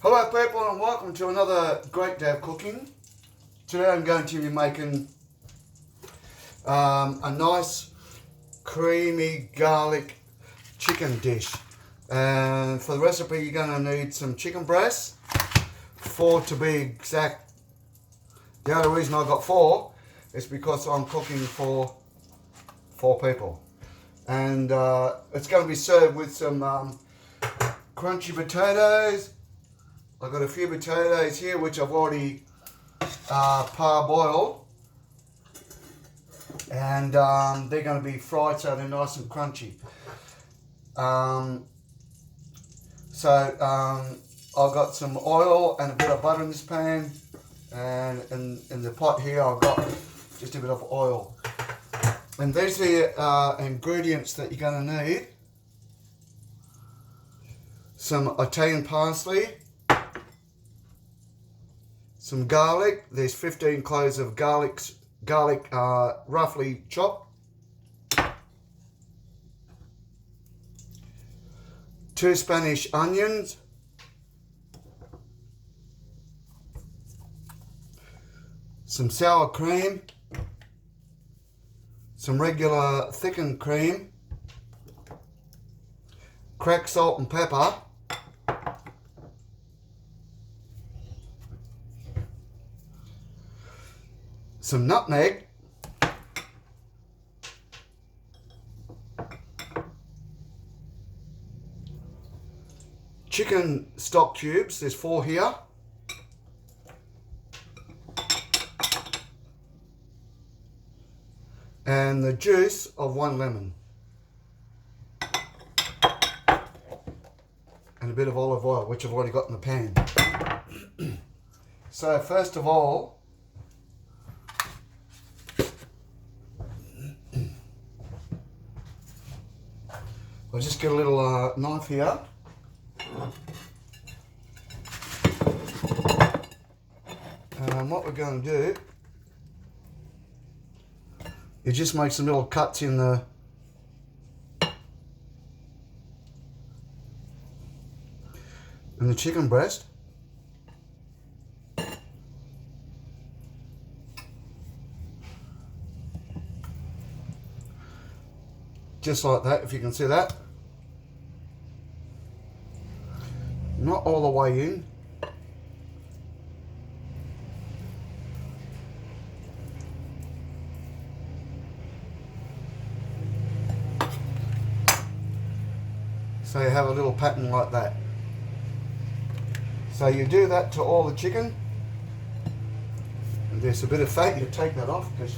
Hello people and welcome to another great day of cooking. Today I'm going to be making a nice creamy garlic chicken dish. And for the recipe you're going to need some chicken breasts, 4 to be exact. The only reason I got 4 is because I'm cooking for 4 people. And it's going to be served with some crunchy potatoes. I've got a few potatoes here which I've already parboiled, and they're going to be fried so they're nice and crunchy. I've got some oil and a bit of butter in this pan, and in the pot here I've got just a bit of oil. And these are the ingredients that you're going to need. Some Italian parsley, some garlic. There's 15 cloves of garlic roughly chopped. 2 Spanish onions. Some sour cream. Some regular thickened cream. Cracked salt and pepper. Some nutmeg, chicken stock cubes, there's 4 here, and the juice of 1 lemon, and a bit of olive oil which I've already got in the pan. So first of all, I'll just get a little knife here. And what we're going to do is just make some little cuts in the chicken breast. Just like that, if you can see that. Not all the way in. So you have a little pattern like that. So you do that to all the chicken. And there's a bit of fat, you take that off because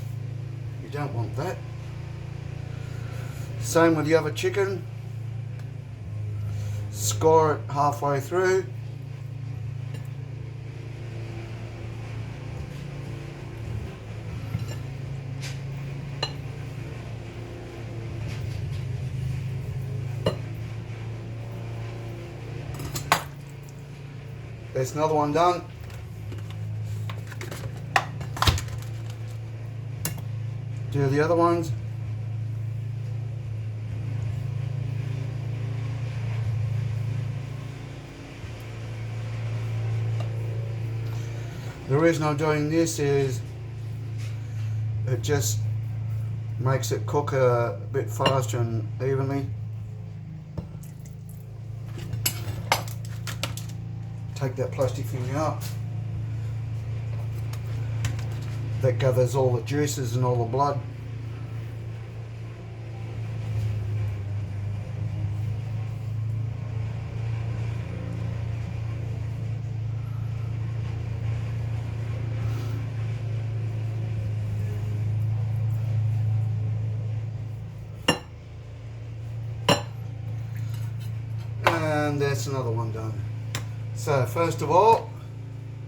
you don't want that. Same with the other chicken. Score it halfway through. There's another one done. Do the other ones. The reason I'm doing this is it just makes it cook a bit faster and evenly. Take that plastic thing out. That gathers all the juices and all the blood. And that's another one done. So first of all,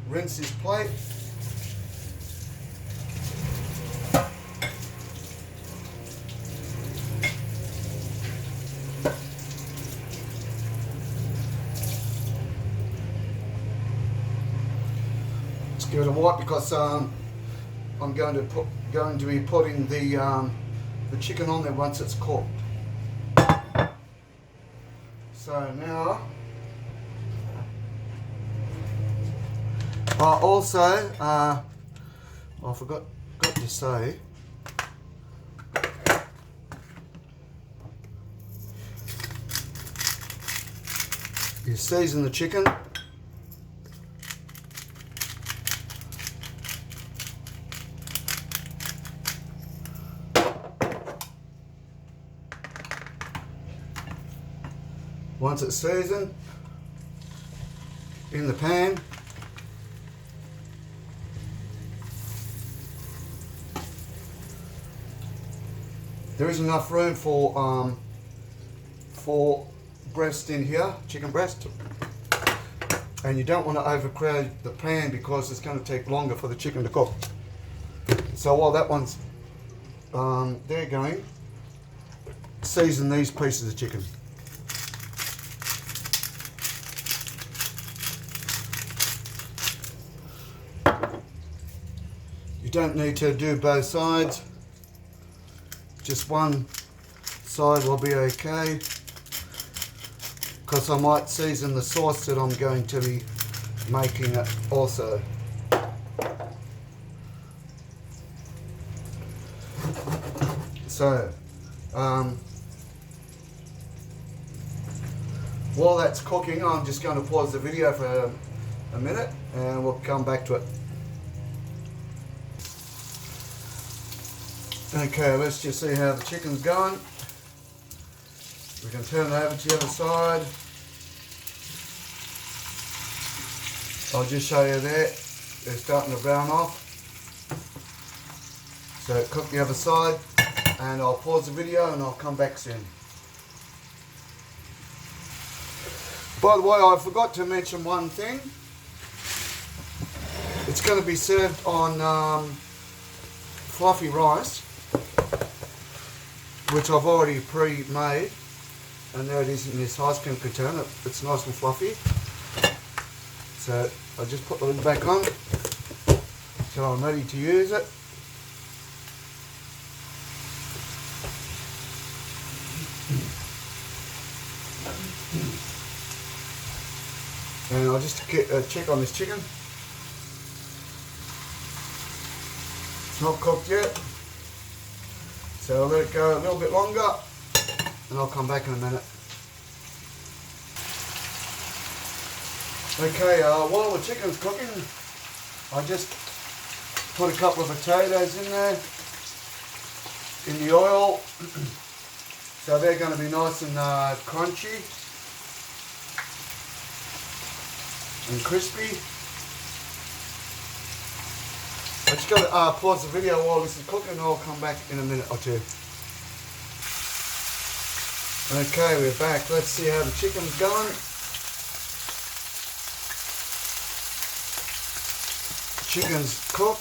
rinse this plate. Let's give it a wipe because I'm going to be putting the chicken on there once it's cooked. So now Also, I forgot to say, you season the chicken. Once it's seasoned, in the pan, there is enough room for breast in here, chicken breast, and you don't want to overcrowd the pan because it's going to take longer for the chicken to cook. So while that one's there going, season these pieces of chicken. You don't need to do both sides, just one side will be okay, because I might season the sauce that I'm going to be making it also. So while that's cooking, I'm just going to pause the video for a minute and we'll come back to it. Okay, let's just see how the chicken's going. We can turn it over to the other side. I'll just show you there. They're starting to brown off. So cook the other side and I'll pause the video and I'll come back soon. By the way, I forgot to mention one thing. It's going to be served on fluffy rice, which I've already pre-made, and there it is in this ice cream container. It's nice and fluffy. So I'll just put the lid back on so I'm ready to use it. And I'll just check on this chicken. It's not cooked yet, so I'll let it go a little bit longer and I'll come back in a minute. Okay, while the chicken's cooking, I just put a couple of potatoes in there, in the oil, so they're going to be nice and crunchy and crispy. I just got to pause the video while this is cooking and I'll come back in a minute or two. Okay, we're back. Let's see how the chicken's going. Chicken's cooked.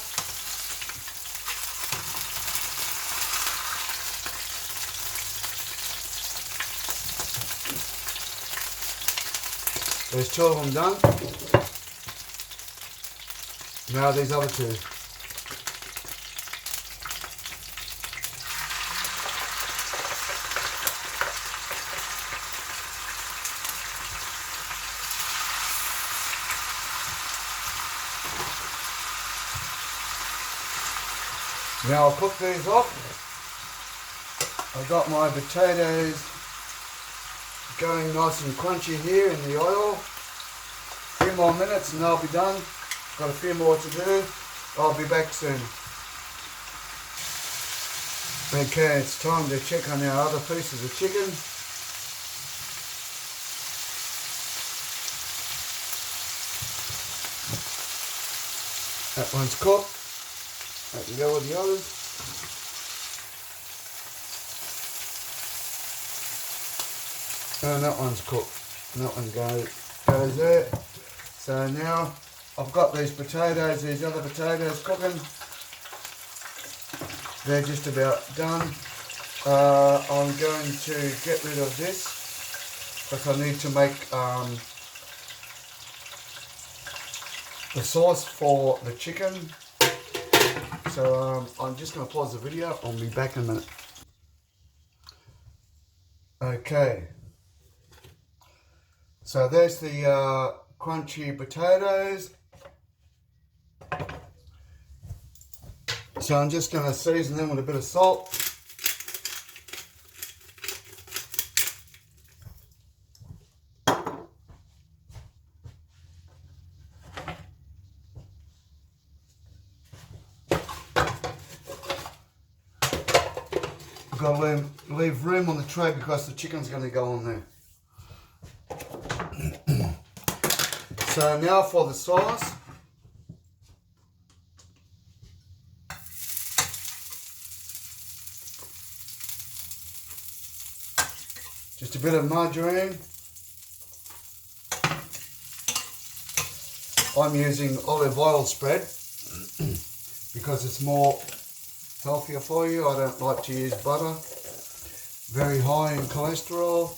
There's 2 of them done. Now these other 2. Now I'll cook these off. I've got my potatoes going nice and crunchy here in the oil. A few more minutes and they'll be done. Got a few more to do. I'll be back soon. Okay, it's time to check on our other pieces of chicken. That one's cooked. I can go with the others. And that one's cooked. And that one goes there. So now I've got these potatoes, these other potatoes cooking. They're just about done. I'm going to get rid of this because I need to make the sauce for the chicken. So I'm just going to pause the video. I'll be back in a minute. Okay. So there's the crunchy potatoes. So I'm just going to season them with a bit of salt. I've got to leave room on the tray because the chicken's going to go on there. So now for the sauce. Just a bit of margarine. I'm using olive oil spread because it's more healthier for you. I don't like to use butter. Very high in cholesterol.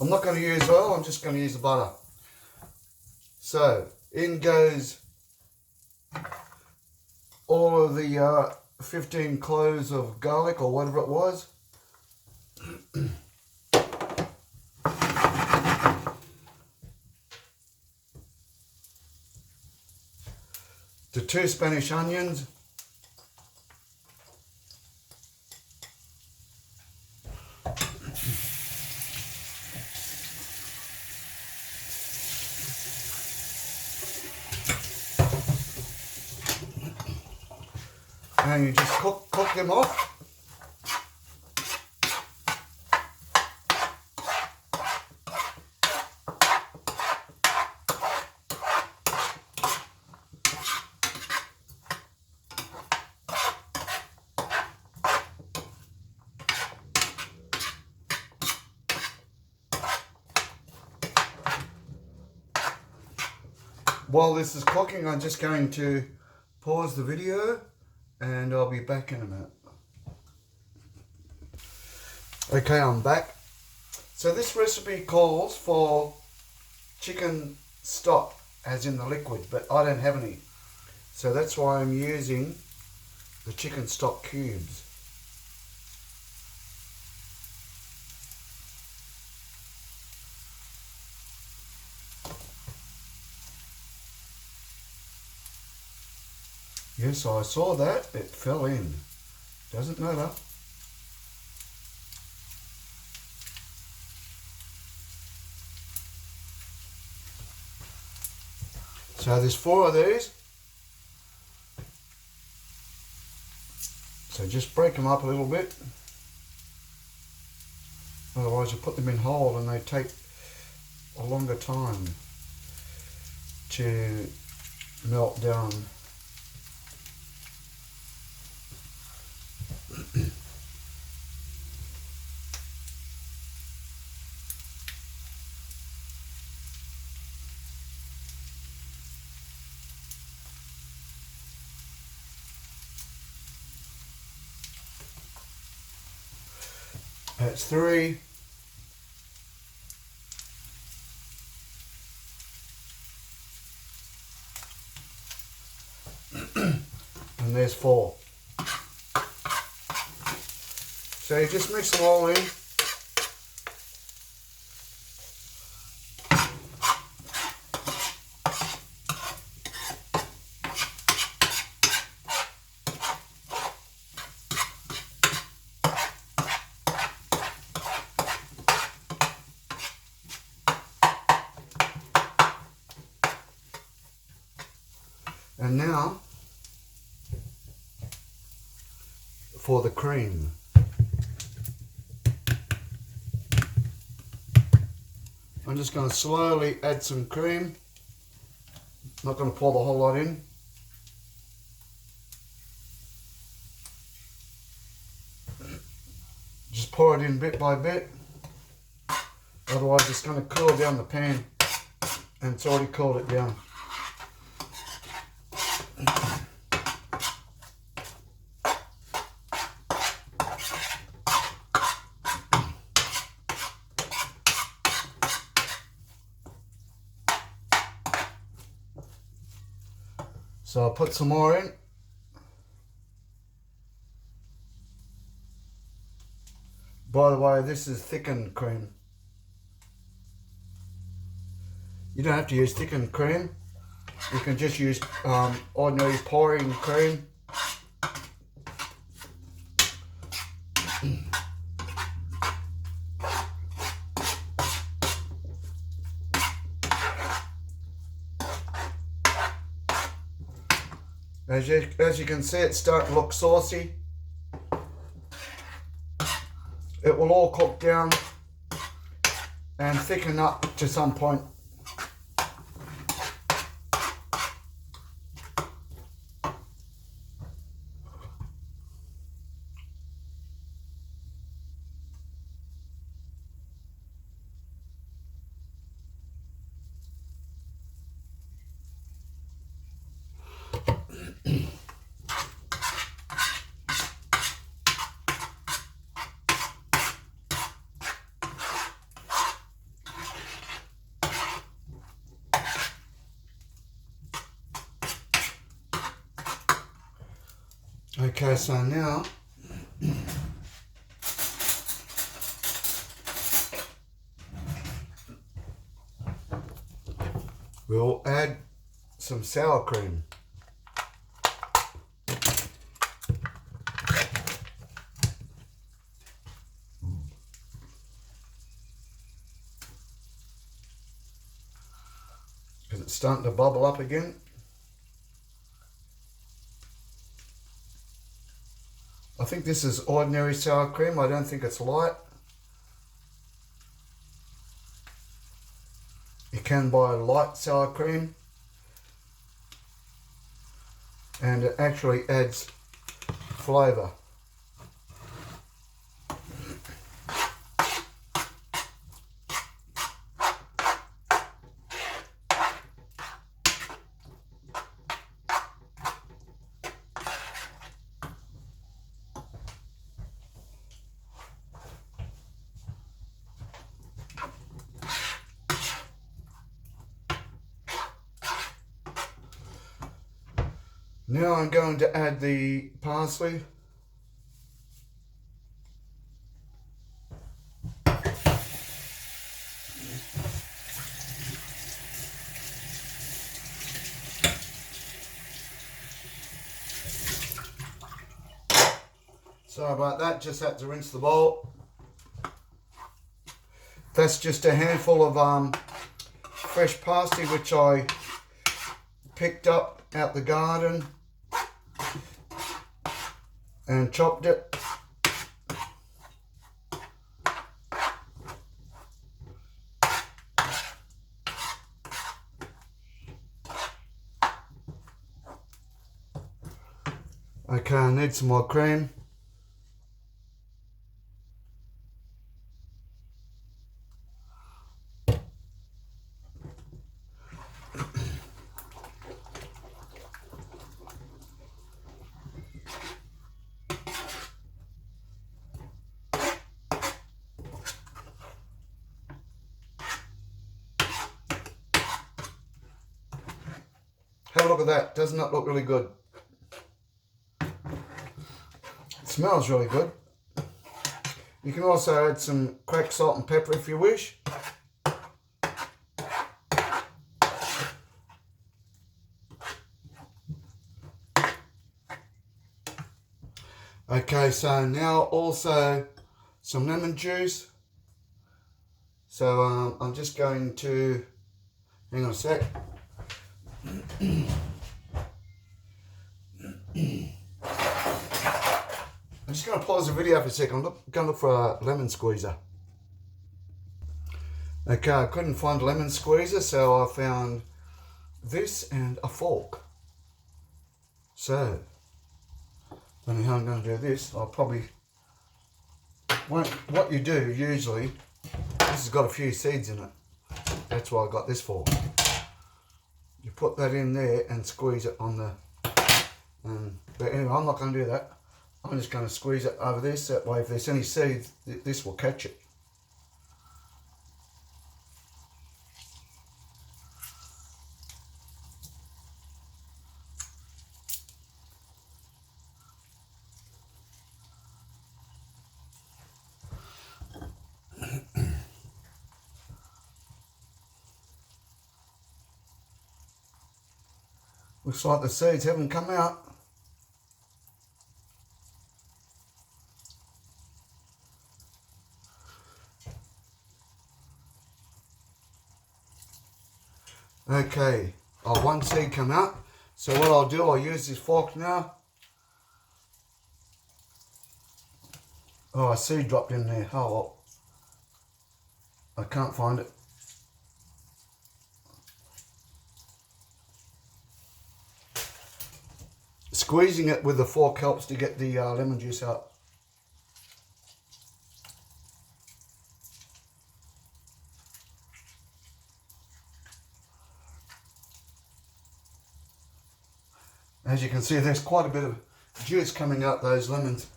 I'm not going to use oil, I'm just going to use the butter. So, in goes all of the 15 cloves of garlic or whatever it was. The 2 Spanish onions. And you just cook them off. While this is cooking, I'm just going to pause the video and I'll be back in a minute. Okay, I'm back. So this recipe calls for chicken stock, as in the liquid, but I don't have any. So that's why I'm using the chicken stock cubes. Yes, I saw that. It fell in. Doesn't matter. So there's 4 of these. So just break them up a little bit. Otherwise you put them in whole and they take a longer time to melt down. That's 3. And there's 4. So you just mix them all in. And now for the cream. I'm just going to slowly add some cream. Not going to pour the whole lot in. Just pour it in bit by bit. Otherwise it's going to cool down the pan, and it's already cooled it down. So I'll put some more in. By the way, this is thickened cream. You don't have to use thickened cream. You can just use ordinary pouring cream. As you can see, it's starting to look saucy. It will all cook down and thicken up to some point. Okay, so now we'll add some sour cream. Because it's starting to bubble up again. I think this is ordinary sour cream. I don't think it's light. You can buy light sour cream, and it actually adds flavour. Now I'm going to add the parsley. Sorry about that, just had to rinse the bowl. That's just a handful of fresh parsley which I picked up out the garden and chopped it. Okay, I need some more cream. Have a look at that. Doesn't that look really good? It smells really good. You can also add some cracked salt and pepper if you wish. Okay, so now also some lemon juice. So I'm just going to, hang on a sec. I'm just going to pause the video for a second. I'm going to look for a lemon squeezer. Okay, I couldn't find a lemon squeezer, so I found this and a fork. So, I don't know how I'm going to do this. I'll probably, what you do usually, this has got a few seeds in it. That's why I got this fork. You put that in there and squeeze it on the, but anyway, I'm not going to do that. I'm just going to squeeze it over this, that way if there's any seeds, this will catch it. Looks like the seeds haven't come out. Okay, oh, one seed come out. So what I'll do, I'll use this fork now. Oh, a seed dropped in there. Oh, well. I can't find it. Squeezing it with the fork helps to get the lemon juice out. As you can see, there's quite a bit of juice coming out those lemons.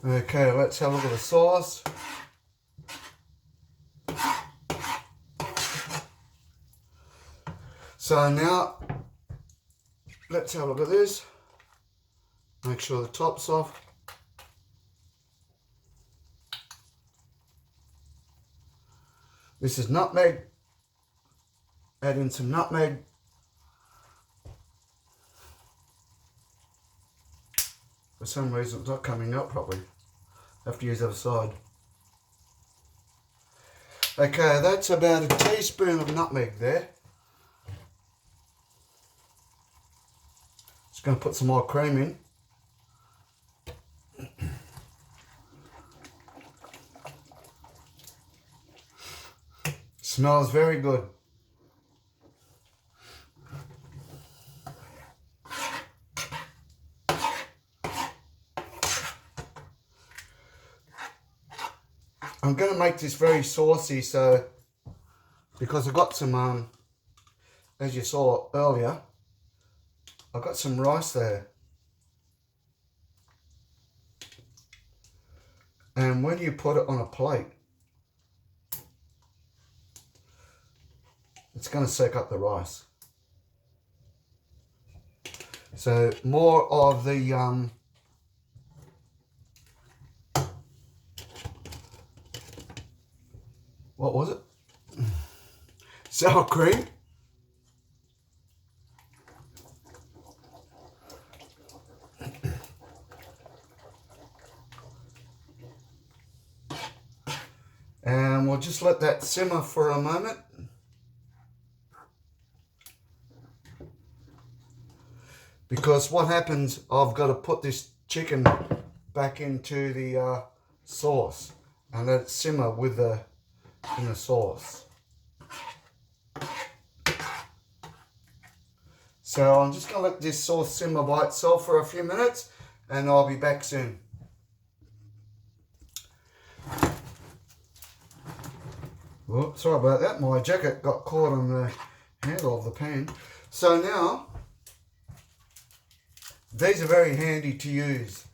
Okay, let's have a look at the sauce. So now, let's have a look at this. Make sure the top's off. This is nutmeg. Add in some nutmeg. For some reason it's not coming out properly. Have to use the other side. Okay, that's about a teaspoon of nutmeg there. Just going to put some more cream in. Smells very good. I'm going to make this very saucy, so because I've got some, as you saw earlier, I've got some rice there. And when you put it on a plate, it's going to soak up the rice. So more of the what was it? Sour cream. And we'll just let that simmer for a moment. Because what happens, I've got to put this chicken back into the sauce and let it simmer with in the sauce. So I'm just going to let this sauce simmer by itself for a few minutes and I'll be back soon. Oh, sorry about that, my jacket got caught on the handle of the pan. So now, these are very handy to use.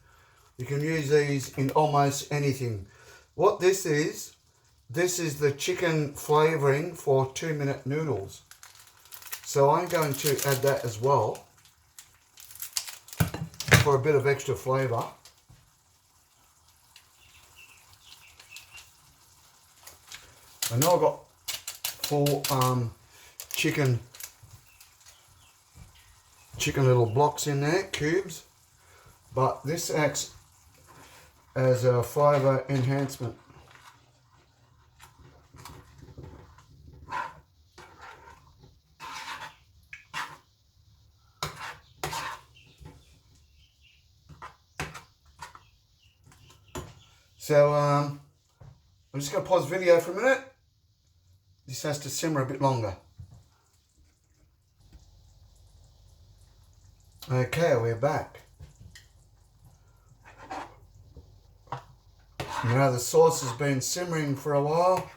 You can use these in almost anything. What this is the chicken flavouring for 2-minute noodles. So I'm going to add that as well for a bit of extra flavour. I know I've got 4 chicken little blocks in there, cubes, but this acts as a flavour enhancement. So I'm just going to pause the video for a minute. This has to simmer a bit longer. Okay, we're back. Now the sauce has been simmering for a while.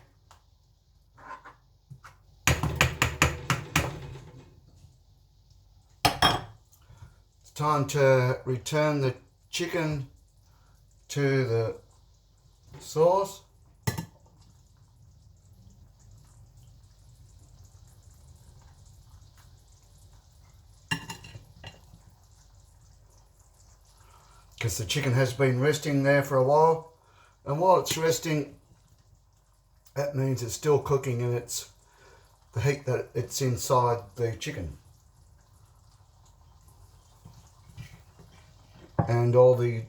It's time to return the chicken to the sauce. because the chicken has been resting there for a while, and while it's resting, that means it's still cooking, and it's the heat that it's inside the chicken, and all the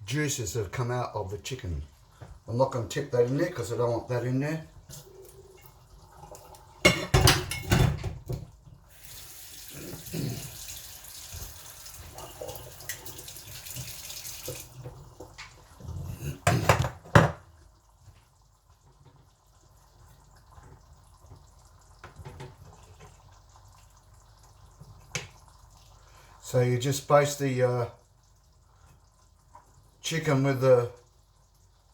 juices have come out of the chicken. I'm not going to tip that in there because I don't want that in there. So you just baste the chicken with the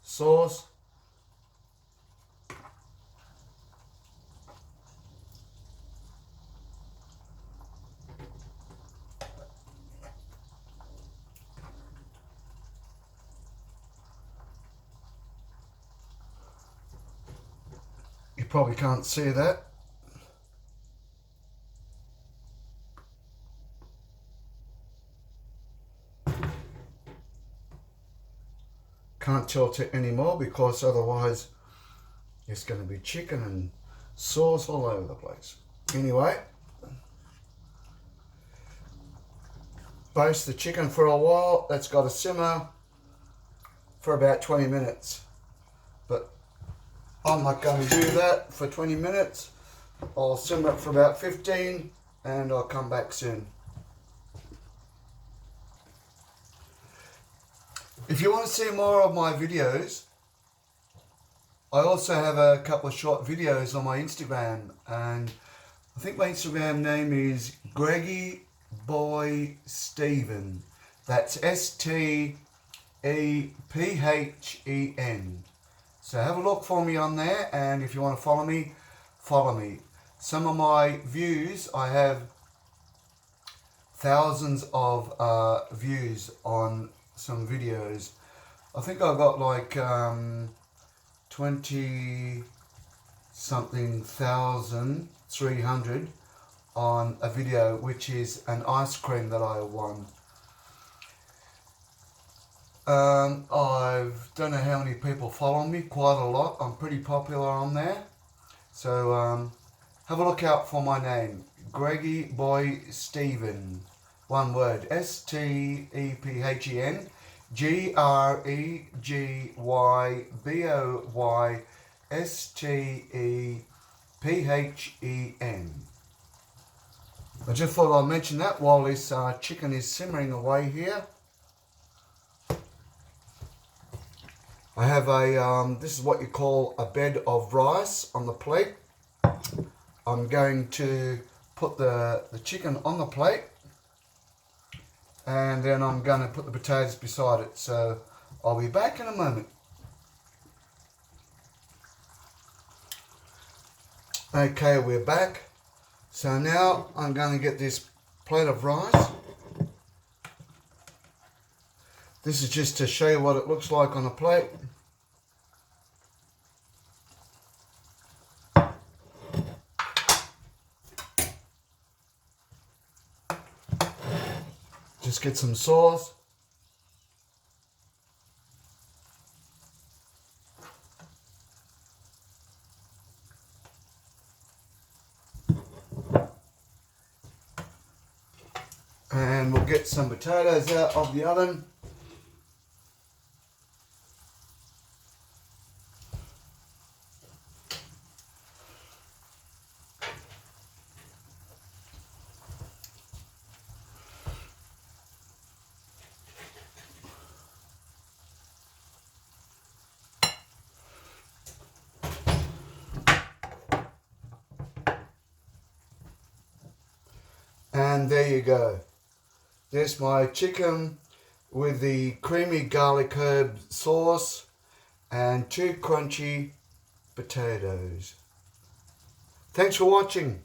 sauce. You probably can't see that. Can't tilt it anymore because otherwise it's going to be chicken and sauce all over the place. Anyway, baste the chicken for a while. That's got to simmer for about 20 minutes. But I'm not going to do that for 20 minutes. I'll simmer it for about 15 and I'll come back soon. If you want to see more of my videos, I also have a couple of short videos on my Instagram, and I think my Instagram name is Greggy Boy Stephen. That's STEPHEN. So have a look for me on there, and if you want to follow me, follow me. Some of my views, I have thousands of views on some videos. I think I've got like 20 something 1,300 on a video, which is an ice cream that I won. I don't know how many people follow me, quite a lot. I'm pretty popular on there. So have a look out for my name, Greggy Boy Stephen. One word, STEPHEN, GREGYBOYSTEPHEN. I just thought I'd mention that while this chicken is simmering away here. I have a, this is what you call a bed of rice on the plate. I'm going to put the chicken on the plate, and then I'm going to put the potatoes beside it. So I'll be back in a moment. Okay, we're back. So now I'm going to get this plate of rice. This is just to show you what it looks like on the plate. Just get some sauce. And we'll get some potatoes out of the oven. And there you go. There's my chicken with the creamy garlic herb sauce and 2 crunchy potatoes. Thanks for watching.